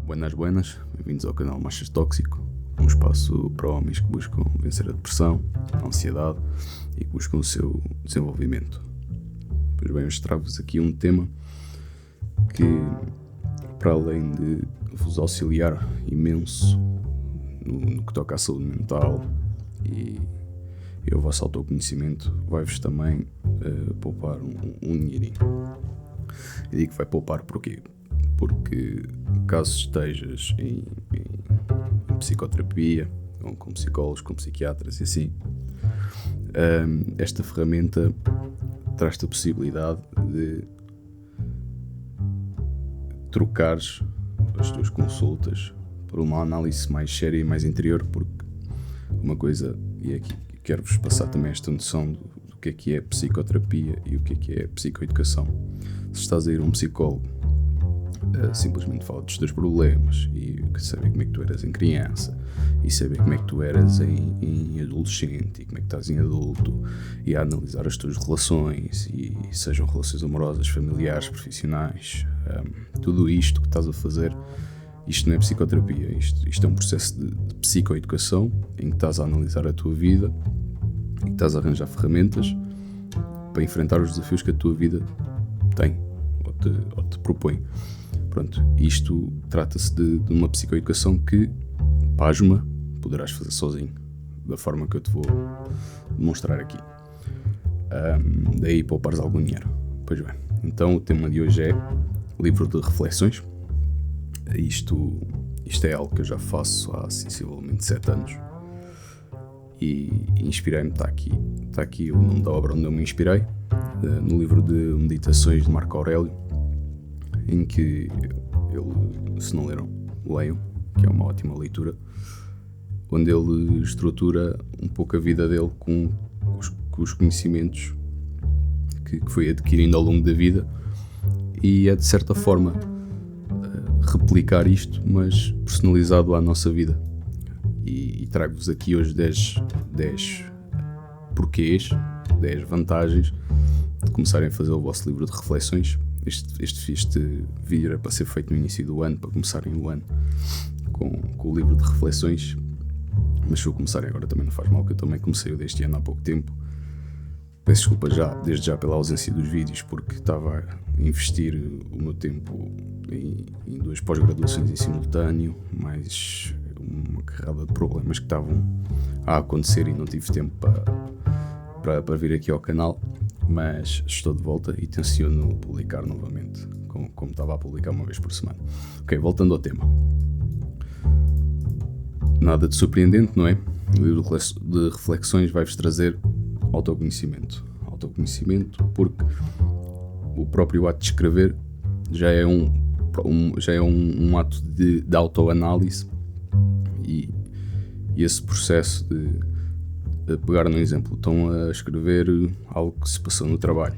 Buenas, buenas, bem-vindos ao canal Machas Tóxico, um espaço para homens que buscam vencer a depressão, a ansiedade e que buscam o seu desenvolvimento. Pois bem, hoje trago-vos aqui um tema que, para além de vos auxiliar imenso no que toca à saúde mental e ao vosso autoconhecimento, vai-vos também poupar um dinheirinho. Eu digo que vai poupar porquê? Porque caso estejas em psicoterapia, ou com psicólogos, com psiquiatras e assim, esta ferramenta traz-te a possibilidade de trocares as tuas consultas por uma análise mais séria e mais interior, porque uma coisa, e aqui quero-vos passar também esta noção do que é psicoterapia e o que é psicoeducação. Se estás a ir a um psicólogo, simplesmente fala dos teus problemas e saber como é que tu eras em criança e saber como é que tu eras em adolescente e como é que estás em adulto, e a analisar as tuas relações, e sejam relações amorosas, familiares, profissionais, tudo isto que estás a fazer, isto não é psicoterapia, isto é um processo de psicoeducação em que estás a analisar a tua vida e que estás a arranjar ferramentas para enfrentar os desafios que a tua vida tem ou te propõe. Pronto, isto trata-se de uma psicoeducação que, pasma, poderás fazer sozinho, da forma que eu te vou demonstrar aqui. Daí poupares algum dinheiro. Pois bem, então o tema de hoje é livro de reflexões. Isto é algo que eu já faço há sensivelmente 7 anos e inspirei-me, está aqui o nome da obra onde eu me inspirei, no livro de meditações de Marco Aurélio, em que ele, se não leram, leiam, que é uma ótima leitura, onde ele estrutura um pouco a vida dele com os conhecimentos que foi adquirindo ao longo da vida, e é de certa forma replicar isto, mas personalizado à nossa vida. E trago-vos aqui hoje 10 porquês, 10 vantagens de começarem a fazer o vosso livro de reflexões. Este vídeo era para ser feito no início do ano, para começarem o ano com o livro de reflexões, mas se eu começarem agora também não faz mal, que eu também comecei o deste ano há pouco tempo. Peço desculpa desde já pela ausência dos vídeos, porque estava a investir o meu tempo em 2 pós-graduações em simultâneo, mais uma carrada de problemas que estavam a acontecer e não tive tempo para vir aqui ao canal. Mas estou de volta e tenciono publicar novamente, como estava a publicar uma vez por semana. Ok, voltando ao tema. Nada de surpreendente, não é? O livro de reflexões vai-vos trazer autoconhecimento. Autoconhecimento, porque o próprio ato de escrever já é um ato de autoanálise, e esse processo de pegar num exemplo, estão a escrever algo que se passou no trabalho.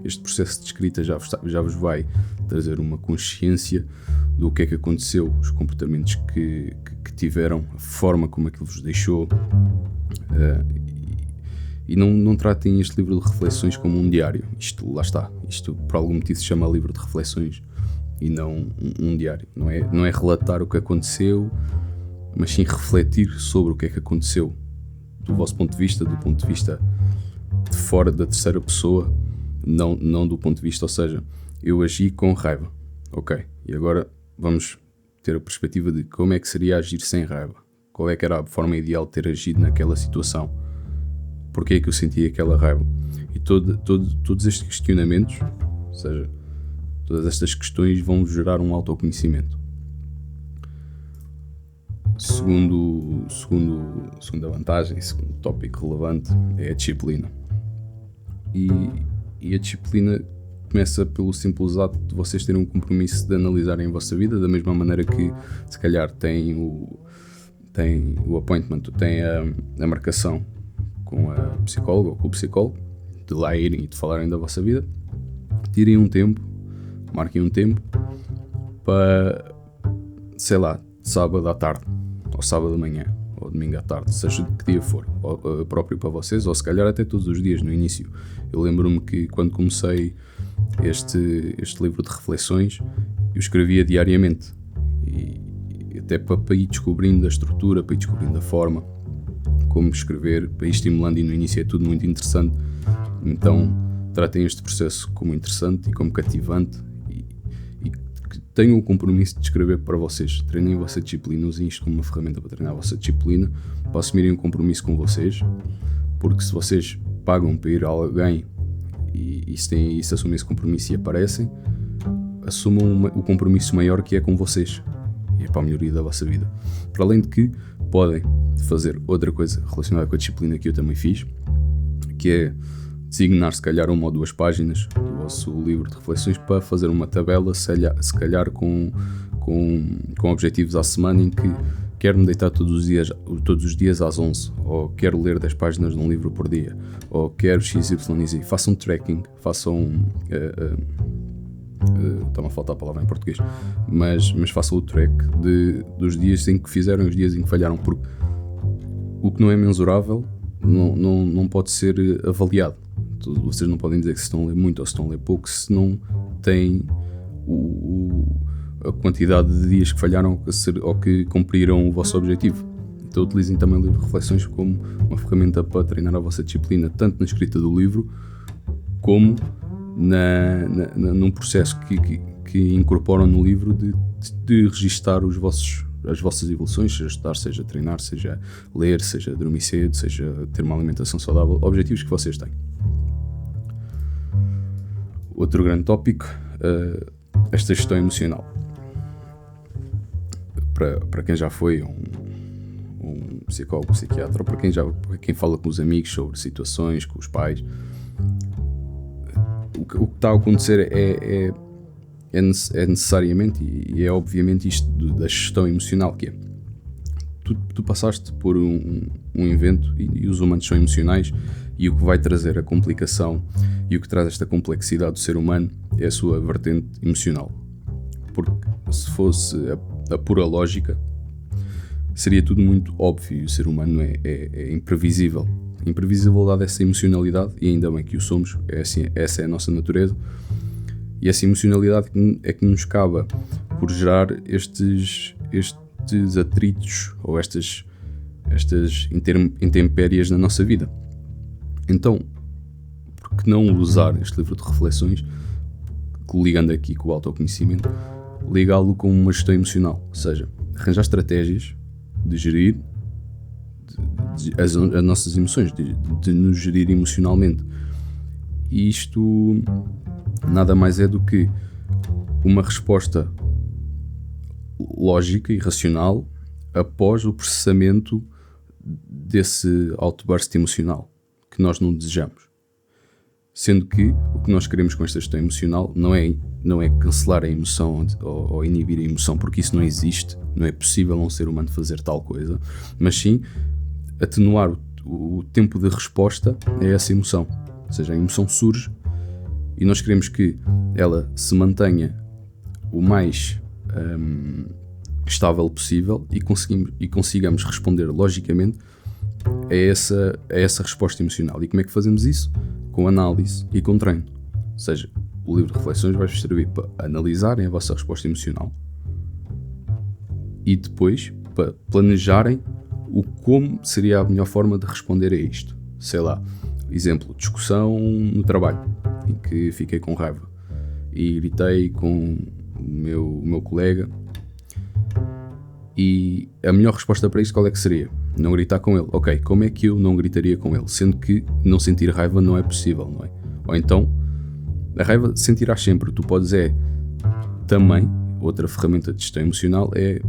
Este processo de escrita já vos vai trazer uma consciência do que é que aconteceu, os comportamentos que tiveram, a forma como aquilo vos deixou, e não tratem este livro de reflexões como um diário. Lá está, isto por algum motivo se chama livro de reflexões e não um diário. Não é relatar o que aconteceu, mas sim refletir sobre o que é que aconteceu do vosso ponto de vista, do ponto de vista de fora da terceira pessoa, não do ponto de vista, ou seja, eu agi com raiva, ok, e agora vamos ter a perspectiva de como é que seria agir sem raiva, qual é que era a forma ideal de ter agido naquela situação, porque é que eu sentia aquela raiva, e todos estes questionamentos, ou seja, todas estas questões vão gerar um autoconhecimento. Segunda vantagem, segundo tópico relevante, é a disciplina. E a disciplina começa pelo simples ato de vocês terem um compromisso de analisarem a vossa vida, da mesma maneira que se calhar tem o appointment, tem a marcação com a psicóloga ou com o psicólogo, de lá irem e de falarem da vossa vida. Tirem um tempo, marquem um tempo para, sei lá, sábado à tarde, ou sábado de manhã, ou domingo à tarde, seja de que dia for, ou próprio para vocês, ou se calhar até todos os dias no início. Eu lembro-me que quando comecei este livro de reflexões, eu escrevia diariamente, e até para ir descobrindo a estrutura, para ir descobrindo a forma, como escrever, para ir estimulando, e no início é tudo muito interessante. Então tratem este processo como interessante e como cativante, e que tenham o compromisso de escrever para vocês. Treinem a vossa disciplina, usem isto como uma ferramenta para treinar a vossa disciplina, para assumirem um compromisso com vocês, porque se vocês pagam para ir a alguém e se assumem esse compromisso e aparecem, assumam o compromisso maior, que é com vocês, e é para a melhoria da vossa vida. Para além de que podem fazer outra coisa relacionada com a disciplina que eu também fiz, que é designar se calhar 1 ou 2 páginas do vosso livro de reflexões para fazer uma tabela, se calhar com objetivos à semana, em que quero-me deitar todos os dias às 11, ou quero ler 10 páginas de um livro por dia, ou quero XYZ. Façam tracking, façam... está-me a faltar a palavra em português, mas façam o track dos dias em que fizeram e os dias em que falharam, porque o que não é mensurável não pode ser avaliado. Vocês não podem dizer que se estão a ler muito ou se estão a ler pouco, se não têm a quantidade de dias que falharam ou que cumpriram o vosso objetivo. Então utilizem também o livro de reflexões como uma ferramenta para treinar a vossa disciplina, tanto na escrita do livro como num processo que incorporam no livro de registar as vossas evoluções, seja estudar, seja treinar, seja ler, seja dormir cedo, seja ter uma alimentação saudável, objetivos que vocês têm. Outro grande tópico, esta gestão emocional. Para quem já foi um psicólogo, psiquiatra, ou para quem fala com os amigos sobre situações, com os pais, o que está a acontecer é necessariamente e é obviamente isto da gestão emocional, que é tu passaste por um evento e os humanos são emocionais, e o que vai trazer a complicação e o que traz esta complexidade do ser humano é a sua vertente emocional. Porque se fosse a pura lógica, seria tudo muito óbvio. O ser humano é imprevisível. Imprevisível dada essa emocionalidade, e ainda bem que o somos, essa é a nossa natureza, e essa emocionalidade é que nos acaba por gerar estes atritos ou estas intempéries na nossa vida. Então, por que não usar este livro de reflexões, ligando aqui com o autoconhecimento, ligá-lo com uma gestão emocional, ou seja, arranjar estratégias de gerir as nossas emoções, de nos gerir emocionalmente. E isto nada mais é do que uma resposta lógica e racional após o processamento desse outburst emocional que nós não desejamos. Sendo que o que nós queremos com esta gestão emocional não é cancelar a emoção ou inibir a emoção, porque isso não existe, não é possível a um ser humano fazer tal coisa, mas sim atenuar o tempo de resposta a essa emoção. Ou seja, a emoção surge e nós queremos que ela se mantenha o mais estável possível e consigamos responder logicamente a essa resposta emocional. E como é que fazemos isso? Com análise e com treino. Ou seja, o livro de reflexões vai-vos servir para analisarem a vossa resposta emocional e depois para planejarem como seria a melhor forma de responder a isto. Sei lá, exemplo, discussão no trabalho, em que fiquei com raiva e gritei com o meu colega, e a melhor resposta para isto qual é que seria? Não gritar com ele. Ok, como é que eu não gritaria com ele? Sendo que não sentir raiva não é possível, não é? Ou então, a raiva sentirás sempre. Tu podes também, outra ferramenta de gestão emocional é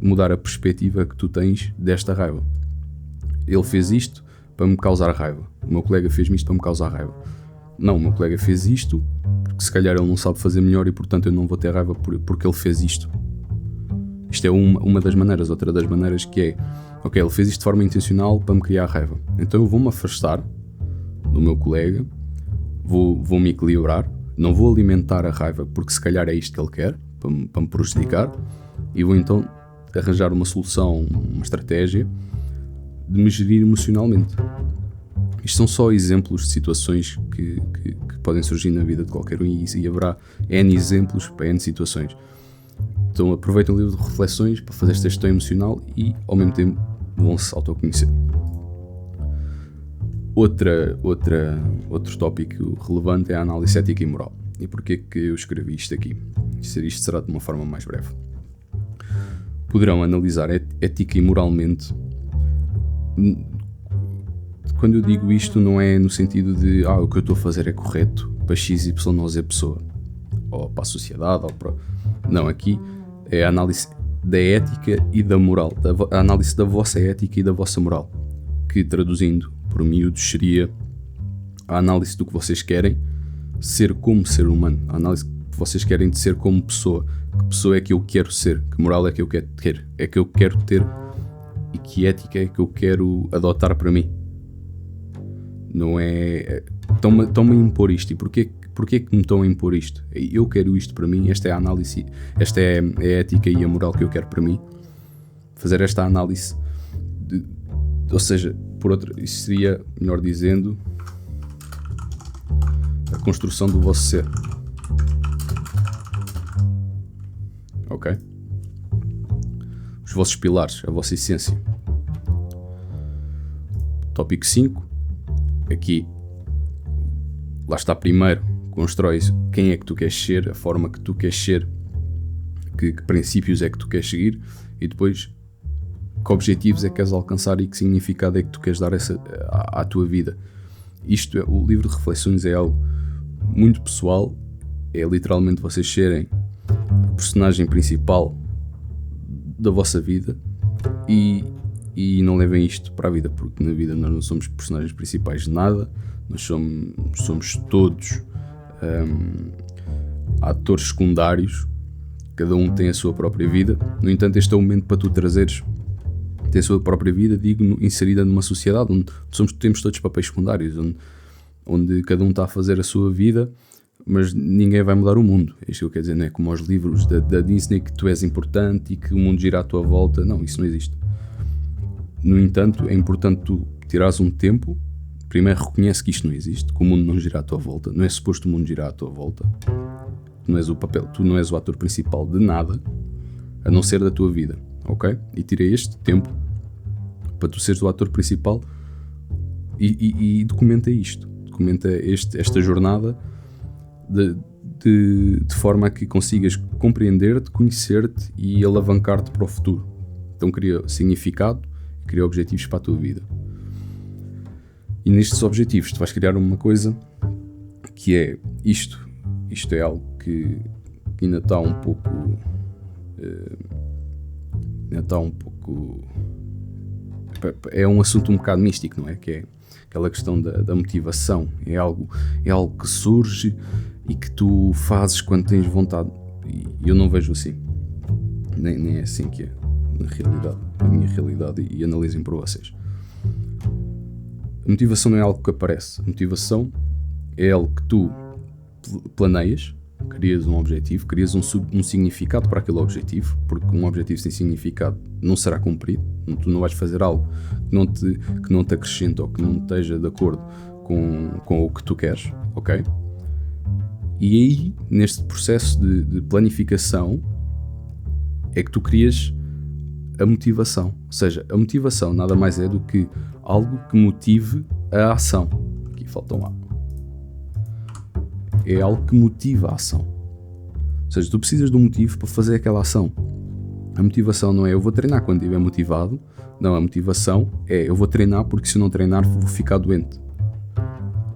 mudar a perspectiva que tu tens desta raiva. Ele fez isto para me causar raiva. O meu colega fez-me isto para me causar raiva. Não, o meu colega fez isto porque se calhar ele não sabe fazer melhor e portanto eu não vou ter raiva porque ele fez isto. Isto é uma das maneiras. Outra das maneiras que é, ok, ele fez isto de forma intencional para me criar raiva. Então eu vou-me afastar do meu colega, vou-me equilibrar, não vou alimentar a raiva porque se calhar é isto que ele quer, para me prejudicar, e vou então arranjar uma solução, uma estratégia de me gerir emocionalmente. Isto são só exemplos de situações que podem surgir na vida de qualquer um, e haverá N exemplos para N situações. Então aproveitem o livro de reflexões para fazer esta gestão emocional e ao mesmo tempo vão-se autoconhecer. Outro tópico relevante é a análise ética e moral. E porquê que eu escrevi isto aqui? Isto será de uma forma mais breve. Poderão analisar ética e moralmente. Quando eu digo isto, não é no sentido de o que eu estou a fazer é correto para X, Y ou Z pessoa, ou para a sociedade, ou para... Não, aqui é a análise da ética e da moral, a análise da vossa ética e da vossa moral, que traduzindo por miúdos seria a análise do que vocês querem ser como ser humano, a análise que vocês querem de ser como pessoa, que pessoa é que eu quero ser, que moral é que eu quero ter e que ética é que eu quero adotar para mim. Não é... Estão-me a impor isto. E porquê que me estão a impor isto? Eu quero isto para mim, esta é a análise, esta é a ética e a moral que eu quero para mim. Fazer esta análise, ou seja, isso seria, melhor dizendo, a construção do vosso ser. Ok? Os vossos pilares, a vossa essência. Tópico 5. Aqui, lá está, primeiro constróis quem é que tu queres ser, a forma que tu queres ser, que princípios é que tu queres seguir e depois que objetivos é que queres alcançar e que significado é que tu queres dar à tua vida. O livro de reflexões é algo muito pessoal, é literalmente vocês serem a personagem principal da vossa vida e não levem isto para a vida, porque na vida nós não somos personagens principais de nada, nós somos todos atores secundários, cada um tem a sua própria vida. No entanto, este é o momento para tu trazeres a sua própria vida, inserida numa sociedade onde temos todos papéis secundários, onde cada um está a fazer a sua vida, mas ninguém vai mudar o mundo. Isto que eu quero dizer, não é como aos livros da Disney que tu és importante e que o mundo gira à tua volta. Não, isso não existe. No entanto, é importante tu tirares um tempo, primeiro reconhece que isto não existe, que o mundo não gira à tua volta, não é suposto o mundo girar à tua volta, tu não és o ator principal de nada, a não ser da tua vida, ok? E tira este tempo para tu seres o ator principal e documenta isto, documenta esta jornada de forma a que consigas compreender-te, conhecer-te e alavancar-te para o futuro. Então cria significado, cria objetivos para a tua vida. E nestes objetivos tu vais criar uma coisa que é isto é algo que ainda está um pouco é um assunto um bocado místico, não é? Que é aquela questão da motivação. É algo que surge e que tu fazes quando tens vontade, e eu não vejo assim, nem é assim que é na minha realidade, e analisem para vocês. A motivação não é algo que aparece, a motivação é algo que tu planeias, crias um objetivo, crias um significado para aquele objetivo, porque um objetivo sem significado não será cumprido. Tu não vais fazer algo que não te acrescente ou que não esteja de acordo com o que tu queres, ok? E aí, neste processo de planificação, é que tu crias a motivação. Ou seja, a motivação nada mais é do que algo que motive a ação. Aqui falta um A. É algo que motiva a ação. Ou seja, tu precisas de um motivo para fazer aquela ação. A motivação não é eu vou treinar quando estiver motivado. Não, a motivação é eu vou treinar porque se eu não treinar vou ficar doente.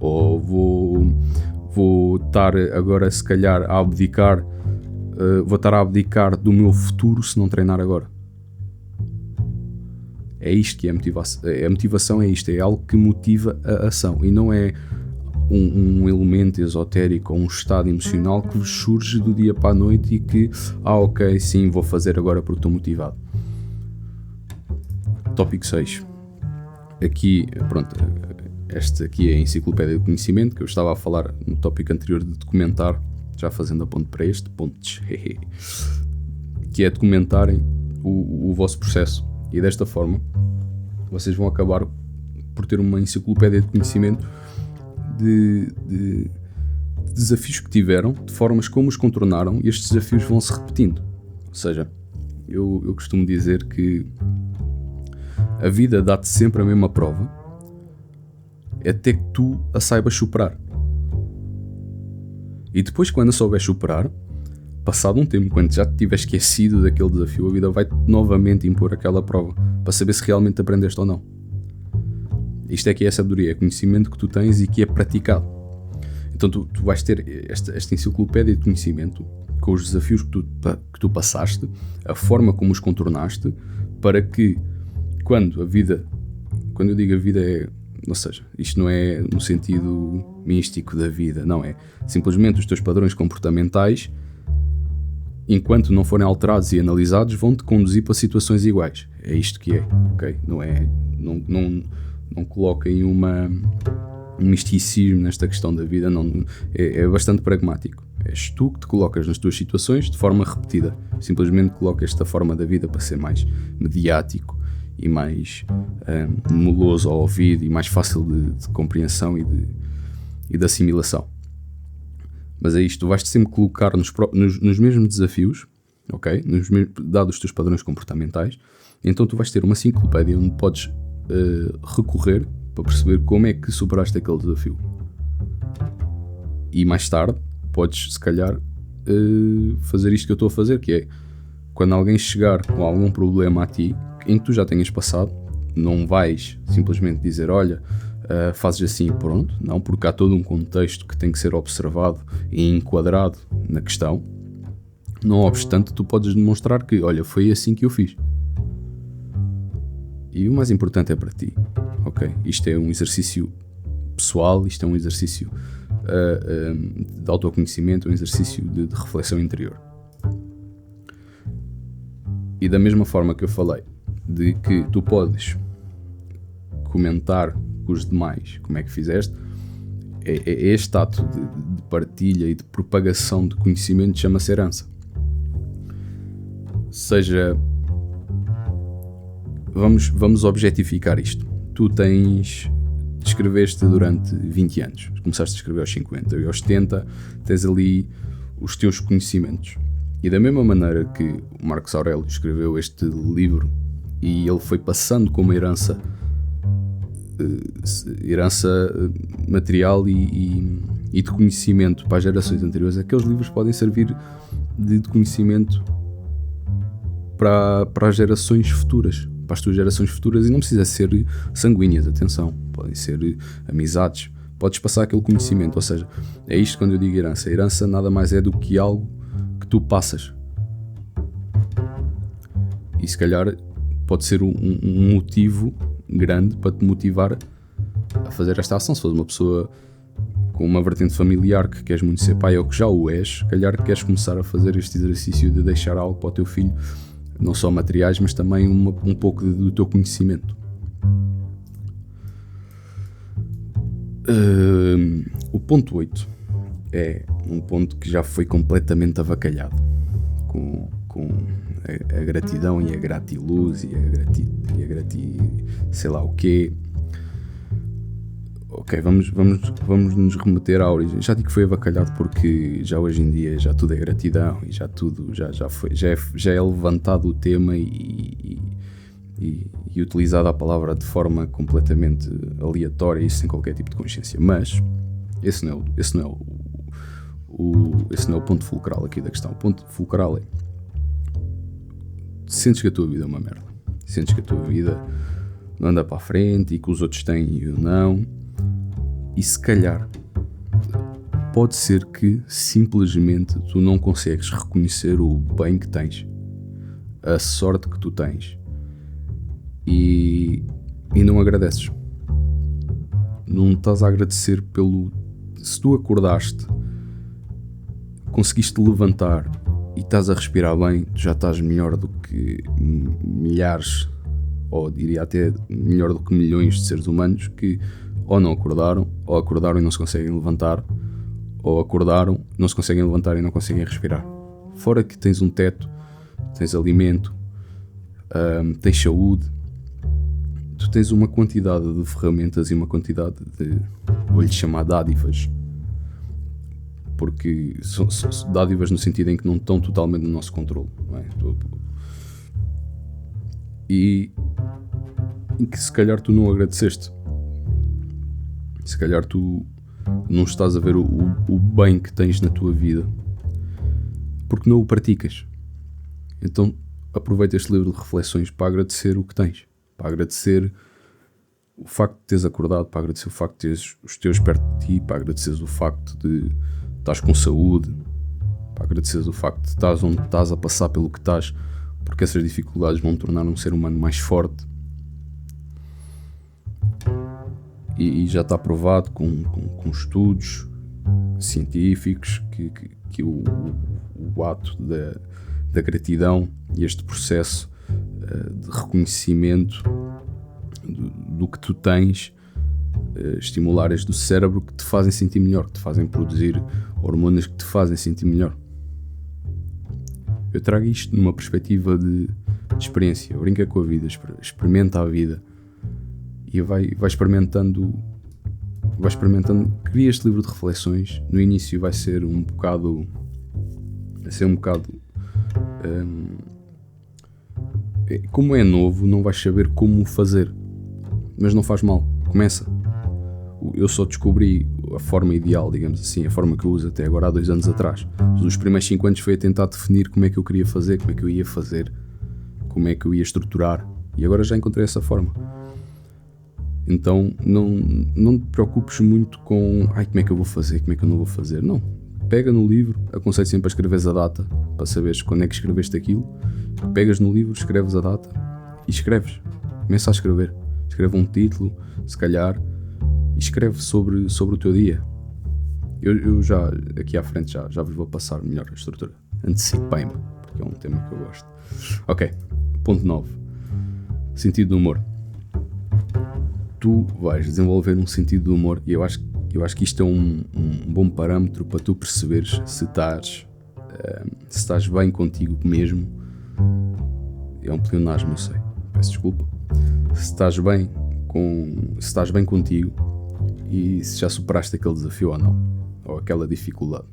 Ou vou estar agora se calhar a abdicar, vou estar a abdicar do meu futuro se não treinar agora. É isto que é a motivação. A motivação é isto, é algo que motiva a ação e não é um elemento esotérico ou um estado emocional que surge do dia para a noite e que, ok, sim, vou fazer agora porque estou motivado. Tópico 6. Aqui, pronto, esta aqui é a enciclopédia do conhecimento que eu estava a falar no tópico anterior de documentar, já fazendo a ponte para este, pontes, que é documentarem o vosso processo. E desta forma, vocês vão acabar por ter uma enciclopédia de conhecimento de desafios que tiveram, de formas como os contornaram, e estes desafios vão se repetindo. Ou seja, eu costumo dizer que a vida dá-te sempre a mesma prova até que tu a saibas superar. E depois, quando a souberes superar, passado um tempo, quando já te tiveres esquecido daquele desafio, a vida vai-te novamente impor aquela prova para saber se realmente aprendeste ou não. Isto é que é a sabedoria, é conhecimento que tu tens e que é praticado. Então tu vais ter esta enciclopédia de conhecimento com os desafios que tu passaste, a forma como os contornaste, para que quando eu digo a vida é, ou seja, isto não é no sentido místico da vida, não, é simplesmente os teus padrões comportamentais, enquanto não forem alterados e analisados, vão-te conduzir para situações iguais. É isto que é, ok? Não coloquem um misticismo nesta questão da vida, não, é bastante pragmático. És tu que te colocas nas tuas situações de forma repetida. Simplesmente colocas esta forma da vida para ser mais mediático e mais meloso ao ouvido e mais fácil de compreensão e de assimilação. Mas é isto, tu vais-te sempre colocar nos mesmos desafios, ok? Dados os teus padrões comportamentais, então tu vais ter uma enciclopédia onde podes recorrer para perceber como é que superaste aquele desafio. E mais tarde podes, se calhar, fazer isto que eu estou a fazer, que é, quando alguém chegar com algum problema a ti, em que tu já tenhas passado, não vais simplesmente dizer, olha, fazes assim e pronto. Não, porque há todo um contexto que tem que ser observado e enquadrado na questão. Não obstante, tu podes demonstrar que, olha, foi assim que eu fiz. E o mais importante é para ti, ok? Isto é um exercício pessoal, isto é um exercício de autoconhecimento, um exercício de reflexão interior. E da mesma forma que eu falei, de que tu podes comentar com os demais como é que fizeste, este ato de partilha e de propagação de conhecimento chama-se herança. Seja, vamos objetificar isto. Tu escreveste durante 20 anos, começaste a escrever aos 50 e aos 70 tens ali os teus conhecimentos. E da mesma maneira que o Marcos Aurélio escreveu este livro e ele foi passando como herança material e de conhecimento para as gerações anteriores, aqueles livros podem servir de conhecimento para as gerações futuras, para as tuas gerações futuras, e não precisa ser sanguíneas, atenção, podem ser amizades, podes passar aquele conhecimento, ou seja, é isto quando eu digo herança. A herança nada mais é do que algo que tu passas, e se calhar pode ser um motivo grande para te motivar a fazer esta ação. Se fores uma pessoa com uma vertente familiar que queres muito ser pai ou que já o és, se calhar queres começar a fazer este exercício de deixar algo para o teu filho, não só materiais, mas também um pouco do teu conhecimento. O ponto 8 é um ponto que já foi completamente avacalhado com a gratidão e a gratiluz e a sei lá o quê. Ok, vamos nos remeter à origem. Já digo que foi avacalhado porque já hoje em dia já tudo é gratidão e já tudo já é levantado o tema e utilizada a palavra de forma completamente aleatória e sem qualquer tipo de consciência. Mas esse não é o ponto fulcral aqui da questão. O ponto fulcral é: sentes que a tua vida é uma merda, sentes que a tua vida não anda para a frente e que os outros têm e eu não, e se calhar pode ser que simplesmente tu não consegues reconhecer o bem que tens, a sorte que tu tens, e não agradeces. Não estás a agradecer se tu acordaste, conseguiste levantar e estás a respirar bem, tu já estás melhor do que milhares, ou diria até melhor do que milhões de seres humanos que ou não acordaram, ou acordaram e não se conseguem levantar, ou acordaram, não se conseguem levantar e não conseguem respirar. Fora que tens um teto, tens alimento, tens saúde, tu tens uma quantidade de ferramentas e uma quantidade de, vou-lhe chamar, dádivas, porque são dádivas no sentido em que não estão totalmente no nosso controle, não é? E que se calhar tu não agradeceste, se calhar tu não estás a ver o bem que tens na tua vida porque não o praticas. Então aproveita este livro de reflexões para agradecer o que tens, para agradecer o facto de teres acordado, para agradecer o facto de teres os teus perto de ti, para agradeceres o facto de estás com saúde, para agradeceres o facto de estás onde estás a passar pelo que estás, porque essas dificuldades vão tornar um ser humano mais forte. E já está provado com estudos científicos que o ato da gratidão e este processo de reconhecimento do que tu tens, estimular áreas do cérebro que te fazem sentir melhor, que te fazem produzir hormonas que te fazem sentir melhor. Eu trago isto numa perspectiva de experiência. Brinca com a vida, experimenta a vida e vai experimentando. Cria este livro de reflexões. No início vai ser um bocado como é novo, não vais saber como fazer, mas não faz mal, começa. Eu só descobri a forma ideal, digamos assim, a forma que eu uso até agora há 2 anos atrás. Os primeiros 5 anos foi a tentar definir como é que eu queria fazer, como é que eu ia fazer, como é que eu ia estruturar, e agora já encontrei essa forma. Então não te preocupes muito com como é que eu vou fazer, como é que eu não vou fazer. Não, pega no livro, aconselho sempre a escreveres a data para saberes quando é que escreveste aquilo. Pegas no livro, escreves a data e escreves, começa a escrever, escreve um título, se calhar, e escreve sobre o teu dia. Eu já, aqui à frente, já vos vou passar melhor a estrutura. Antecipei-me, porque é um tema que eu gosto. Ok, ponto 9. Sentido do humor. Tu vais desenvolver um sentido de humor e eu acho que isto é um bom parâmetro para tu perceberes se estás bem contigo mesmo. É um pleonasmo, eu sei, peço desculpa. Se estás bem contigo e se já superaste aquele desafio ou não, ou aquela dificuldade.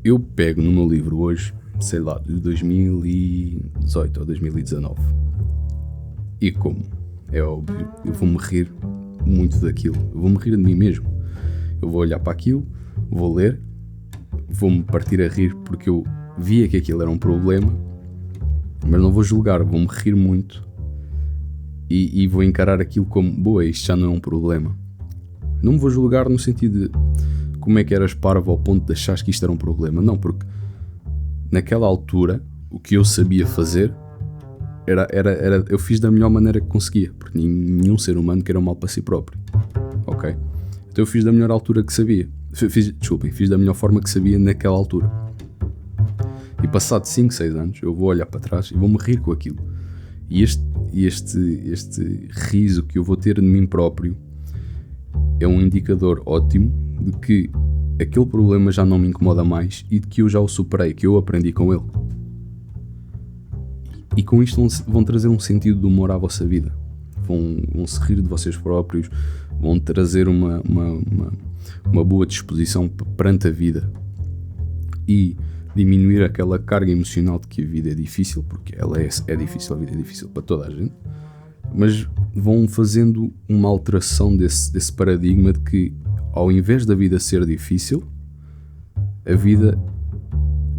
Eu pego no meu livro hoje, sei lá, de 2018 ou 2019, e como é óbvio, eu vou-me rir muito daquilo, eu vou-me rir de mim mesmo. Eu vou olhar para aquilo, vou ler, vou-me partir a rir porque eu via que aquilo era um problema, mas não vou julgar, vou-me rir muito e vou encarar aquilo como, boa, isto já não é um problema. Não me vou julgar no sentido de como é que eras parvo ao ponto de achares que isto era um problema. Não, porque naquela altura o que eu sabia fazer era eu fiz da melhor maneira que conseguia, porque nenhum ser humano quer o mal para si próprio, ok? Então eu fiz da melhor altura que sabia, fiz da melhor forma que sabia naquela altura. E passado 5, 6 anos eu vou olhar para trás e vou-me rir com aquilo. E este riso que eu vou ter de mim próprio é um indicador ótimo de que aquele problema já não me incomoda mais e de que eu já o superei, que eu aprendi com ele. E com isto vão trazer um sentido de humor à vossa vida. Vão se rir de vocês próprios, vão trazer uma boa disposição perante a vida e diminuir aquela carga emocional de que a vida é difícil, porque ela é difícil, a vida é difícil para toda a gente, mas vão fazendo uma alteração desse paradigma de que, ao invés da vida ser difícil, a vida,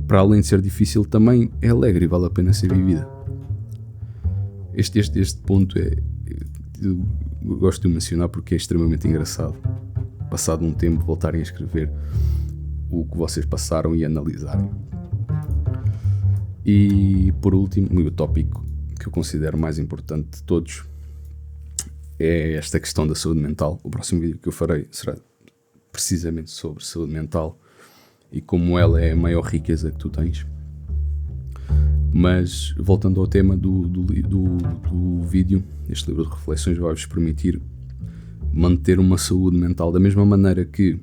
para além de ser difícil, também é alegre e vale a pena ser vivida. Este ponto eu gosto de mencionar porque é extremamente engraçado. Passado um tempo, voltarem a escrever o que vocês passaram e analisarem. E por último, o tópico que eu considero mais importante de todos é esta questão da saúde mental. O próximo vídeo que eu farei será precisamente sobre saúde mental e como ela é a maior riqueza que tu tens. Mas voltando ao tema do vídeo, este livro de reflexões vai-vos permitir manter uma saúde mental da mesma maneira que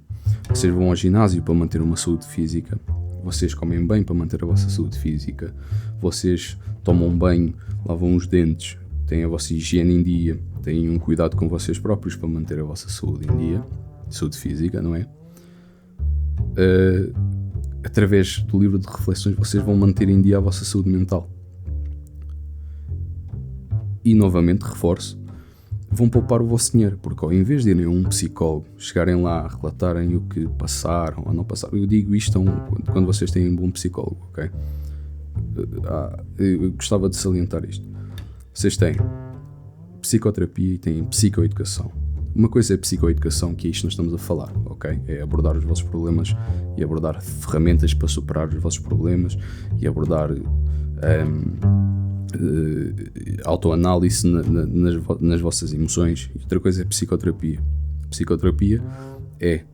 vocês vão ao ginásio para manter uma saúde física, vocês comem bem para manter a vossa saúde física, vocês tomam banho, lavam os dentes, têm a vossa higiene em dia, têm um cuidado com vocês próprios para manter a vossa saúde em dia, saúde física, não é? através do livro de reflexões, vocês vão manter em dia a vossa saúde mental. E novamente, reforço, vão poupar o vosso dinheiro, porque ao invés de irem a um psicólogo, chegarem lá, relatarem o que passaram ou não passaram, eu digo isto quando vocês têm um bom psicólogo, ok? Eu gostava de salientar isto. Vocês têm psicoterapia e têm psicoeducação. Uma coisa é psicoeducação, que é isto que nós estamos a falar, ok? É abordar os vossos problemas e abordar ferramentas para superar os vossos problemas e abordar autoanálise nas vossas emoções. E outra coisa é psicoterapia. Psicoterapia é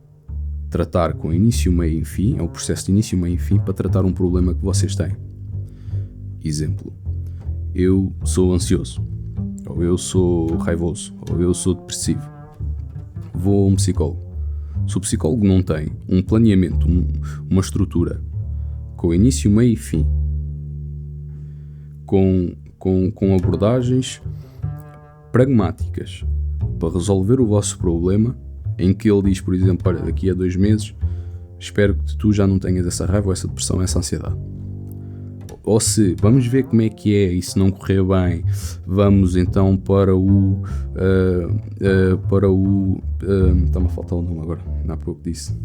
tratar com início, meio e fim, é o processo de início, meio e fim para tratar um problema que vocês têm. Exemplo, eu sou ansioso, ou eu sou raivoso, ou eu sou depressivo. Vou a um psicólogo. Se o psicólogo não tem um planeamento, uma estrutura com início, meio e fim, com abordagens pragmáticas para resolver o vosso problema, em que ele diz, por exemplo, olha, daqui a 2 meses espero que tu já não tenhas essa raiva, ou essa depressão, essa ansiedade. Ou se vamos ver como é que é, e se não correr bem, vamos então para o está-me a faltar o nome agora, há pouco disse,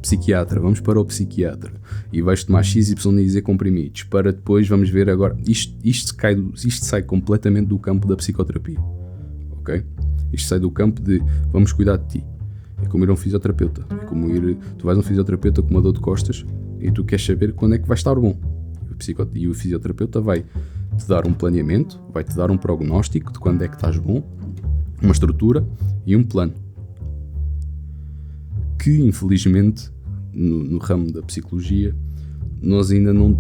psiquiatra, vamos para o psiquiatra e vais tomar XYZ comprimidos para depois, vamos ver agora, isto sai completamente do campo da psicoterapia, ok? Isto sai do campo de vamos cuidar de ti. É como ir a um fisioterapeuta, tu vais a um fisioterapeuta com uma dor de costas e tu queres saber quando é que vai estar bom. E o fisioterapeuta vai-te dar um planeamento, vai-te dar um prognóstico de quando é que estás bom, uma estrutura e um plano. Que, infelizmente, no ramo da psicologia, nós ainda não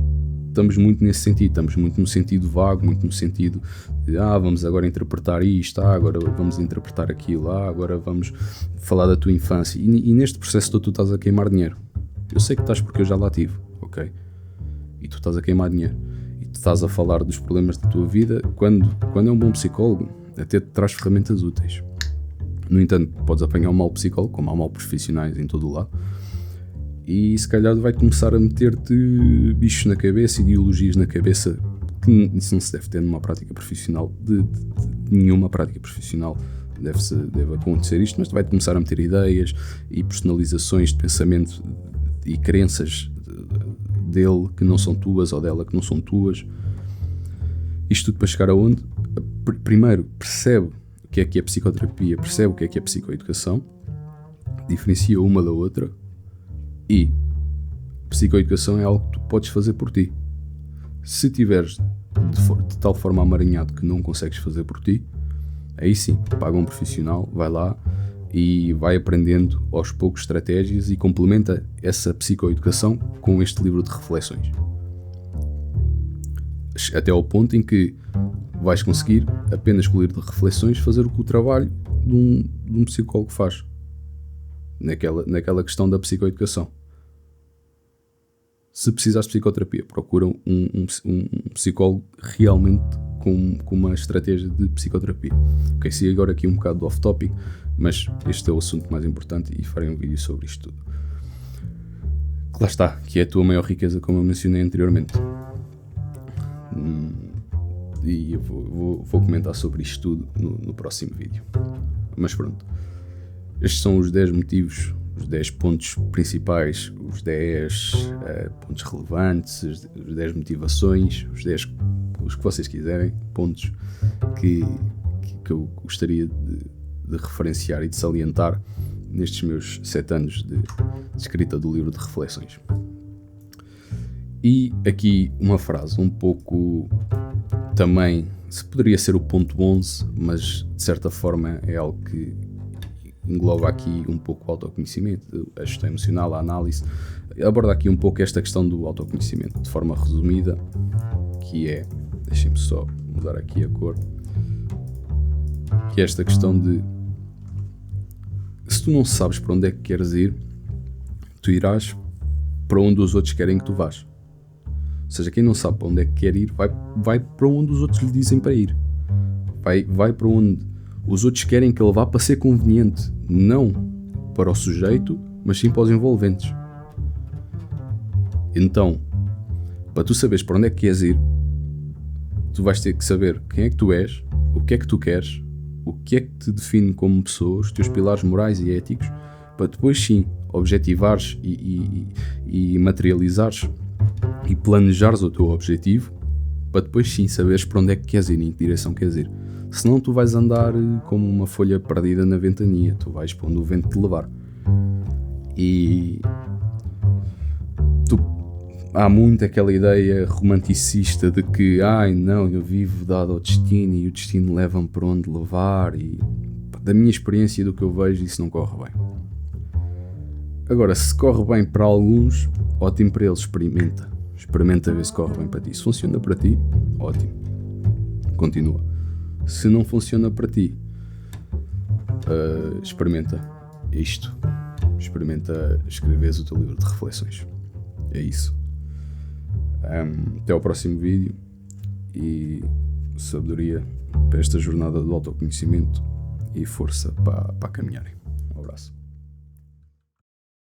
estamos muito nesse sentido. Estamos muito no sentido vago, muito no sentido de vamos agora interpretar isto, agora vamos interpretar aquilo, agora vamos falar da tua infância. E neste processo todo tu estás a queimar dinheiro. Eu sei que estás, porque eu já lá tive, ok? E tu estás a queimar dinheiro e tu estás a falar dos problemas da tua vida quando é um bom psicólogo até te traz ferramentas úteis. No entanto, podes apanhar um mau psicólogo, como há mau profissionais em todo o lado, e se calhar vai começar a meter-te bichos na cabeça, ideologias na cabeça, que isso não se deve ter numa prática profissional, de nenhuma prática profissional deve acontecer isto, mas vai começar a meter ideias e personalizações de pensamento e crenças dele que não são tuas, ou dela que não são tuas. Isto tudo para chegar aonde? Primeiro, percebe o que é psicoterapia, percebe o que é psicoeducação, diferencia uma da outra, e psicoeducação é algo que tu podes fazer por ti. Se tiveres de tal forma amaranhado que não consegues fazer por ti, aí sim, paga um profissional, vai lá e vai aprendendo aos poucos estratégias e complementa essa psicoeducação com este livro de reflexões. Até ao ponto em que vais conseguir, apenas com o livro de reflexões, fazer o trabalho de um psicólogo faz. Naquela questão da psicoeducação. Se precisares de psicoterapia, procura um psicólogo realmente com uma estratégia de psicoterapia. Ok, sigo agora aqui um bocado do off-topic, mas este é o assunto mais importante e farei um vídeo sobre isto tudo. Que lá está, que é a tua maior riqueza, como eu mencionei anteriormente. E eu vou comentar sobre isto tudo no próximo vídeo. Mas pronto, estes são os 10 motivos, os 10 pontos principais, os 10 pontos relevantes, os 10 motivações, os que vocês quiserem, pontos que eu gostaria de referenciar e de salientar nestes meus 7 anos de escrita do livro de reflexões. E aqui uma frase um pouco também, se poderia ser o ponto 11, mas de certa forma é algo que engloba aqui um pouco o autoconhecimento, a gestão emocional, a análise, aborda aqui um pouco esta questão do autoconhecimento de forma resumida, que é, deixem-me só mudar aqui a cor, que é esta questão de, se tu não sabes para onde é que queres ir, tu irás para onde os outros querem que tu vás. Ou seja, quem não sabe para onde é que quer ir, vai para onde os outros lhe dizem para ir. Vai para onde os outros querem que ele vá para ser conveniente, não para o sujeito, mas sim para os envolventes. Então, para tu saberes para onde é que queres ir, tu vais ter que saber quem é que tu és, o que é que tu queres, o que é que te define como pessoa, os teus pilares morais e éticos, para depois sim objetivares e materializares e planejares o teu objetivo, para depois sim saberes para onde é que queres ir e em que direção queres ir. Senão tu vais andar como uma folha perdida na ventania, tu vais para onde o vento te levar. E há muito aquela ideia romanticista de que não, eu vivo dado ao destino e o destino leva-me para onde levar, e da minha experiência e do que eu vejo, isso não corre bem. Agora, se corre bem para alguns, ótimo para eles, experimenta ver se corre bem para ti. Se funciona para ti, ótimo, continua. Se não funciona para ti, experimenta escreveres o teu livro de reflexões. É isso. Até ao próximo vídeo e sabedoria para esta jornada do autoconhecimento e força para caminharem. Um abraço.